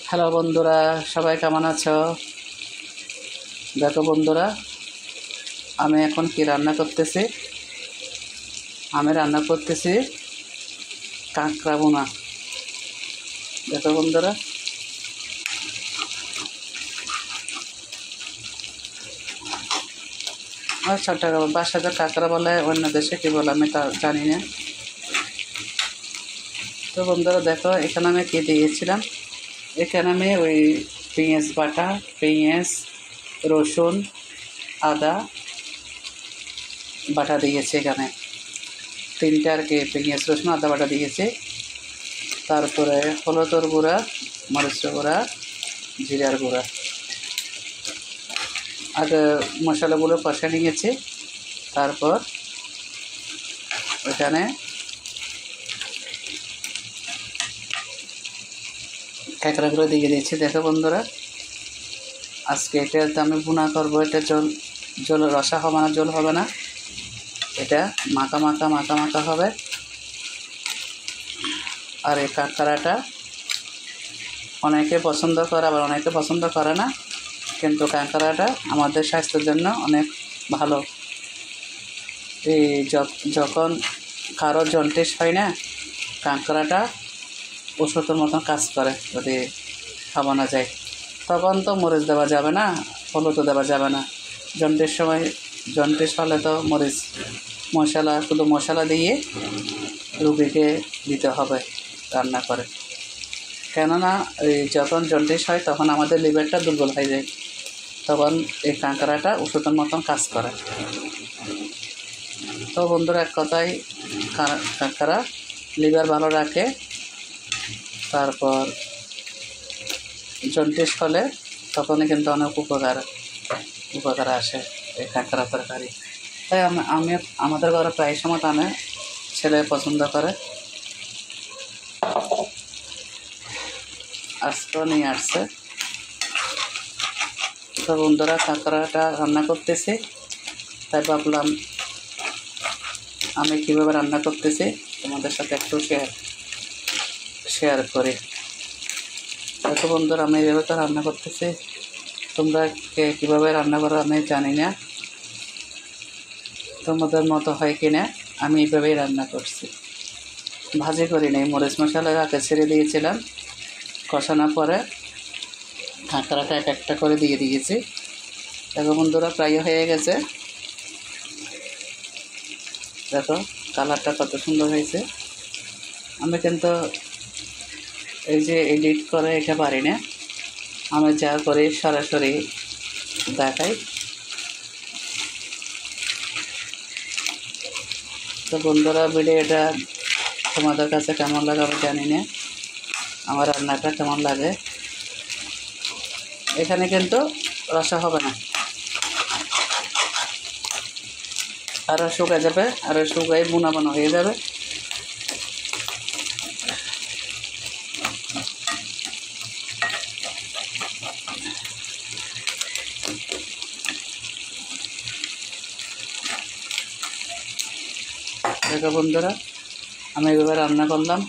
Hello বন্ধুরা, সবাই কেমন আছো? দেখো বন্ধুরা, আমি এখন কি রান্না করতেছি। আমি রান্না করতেছি কাঁকড়া বোনা। দেখো বন্ধুরা, আর ছোট্ট বাসাতে কাঁকড়া বলে, অন্য দেশে কী বলে আমি তা জানি না। তো বন্ধুরা দেখো, এখানে আমি কী দিয়েছিলাম। এখানে আমি ওই পেঁয়াজ বাটা, পেঁয়াজ, রসুন, আদা বাটা দিয়েছি। এখানে তিনটে আর কি, পেঁয়াজ রসুন আদা বাটা দিয়েছি। তারপরে হলুদের গুঁড়া, মরিচের গুঁড়া, জিরার গুঁড়া। আগে মশলাগুলো কষে নিয়েছি। তারপর এখানে কাঁকড়াগুলো দিয়ে দিয়েছি। দেখো বন্ধুরা, আজকে এটা আমি ভুনা করবো। এটা জল রসা হবে না, জল হবে না, এটা মাখা মাখা মাখা মাখা হবে। আর এই কাঁকড়াটা অনেকে পছন্দ করে, আবার অনেকে পছন্দ করে না, কিন্তু কাঁকড়াটা আমাদের স্বাস্থ্যের জন্য অনেক ভালো। এই যখন কারো জন্ডিস হয় না, কাঁকড়াটা ওষুধের মতন কাজ করে। যদি খাওয়ানো যায়, তখন তো মরিচ দেওয়া যাবে না, হলুদও দেওয়া যাবে না। জন্ডিস হলে তো মরিচ শুধু মশলা দিয়ে রুগীকে দিতে হবে রান্না করে। কেননা যখন জন্ডিস হয় তখন আমাদের লিভারটা দুর্বল হয়ে যায়, তখন এই কাঁকড়াটা ওষুধের মতন কাজ করে। তো বন্ধুরা, এক কথায় কাঁকড়া লিভার ভালো রাখে। তারপর জন্ডিস হলে তখনই কিন্তু অনেক উপকার আসে এই কাঁকড়া তরকারি। তাই আমি আমাদের ঘরে প্রায় সময় আমি ছেলে পছন্দ করে, আজকেও নিয়ে আসছে। তো বন্ধুরা, কাঁকড়াটা রান্না করতেছি, তাই ভাবলাম আমি কীভাবে রান্না করতেছি তোমাদের সাথে একটু শেয়ার করি। দেখো বন্ধুরা, আমি এইভাবে তো রান্না করতেছি। তোমরা কীভাবে রান্না করো আমি জানি না, তোমাদের মতো হয় কি না। আমি এইভাবেই রান্না করছি, ভাজি করি নাই। মরিচ মশলা আগে ছেড়ে দিয়েছিলাম, কষানোর পরে কাঁকড়াটা এক একটা করে দিয়ে দিয়েছি। দেখো বন্ধুরা, প্রায় হয়ে গেছে। দেখো কালারটা কত সুন্দর হয়েছে। আমি কিন্তু এই যে এডিট করে এটা পারি না, আমি যা করি সরাসরি দেখাই। তো বন্ধুরা, ভিডিওটা তোমাদের কাছে কেমন লাগে আমি জানি না, আমার রান্নাটা কেমন লাগে। এখানে কিন্তু রসা হবে না, আরও শুকায় যাবে, আরও শুকাই বুনা বানা হয়ে যাবে। দেখো বন্ধুরা, আমি এভাবে রান্না করলাম।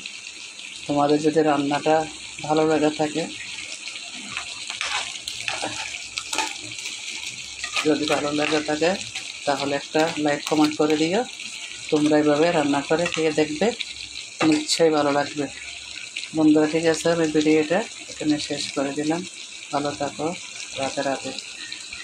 তোমাদের যদি রান্নাটা ভালো লেগে থাকে, তাহলে একটা লাইক কমেন্ট করে দিও। তোমরা এইভাবে রান্না করে খেয়ে দেখবে, নিশ্চয়ই ভালো লাগবে। বন্ধুরা, ঠিক আছে, আমি ভিডিওটা এখানে শেষ করে দিলাম। ভালো থাকো, রাতে রাতে।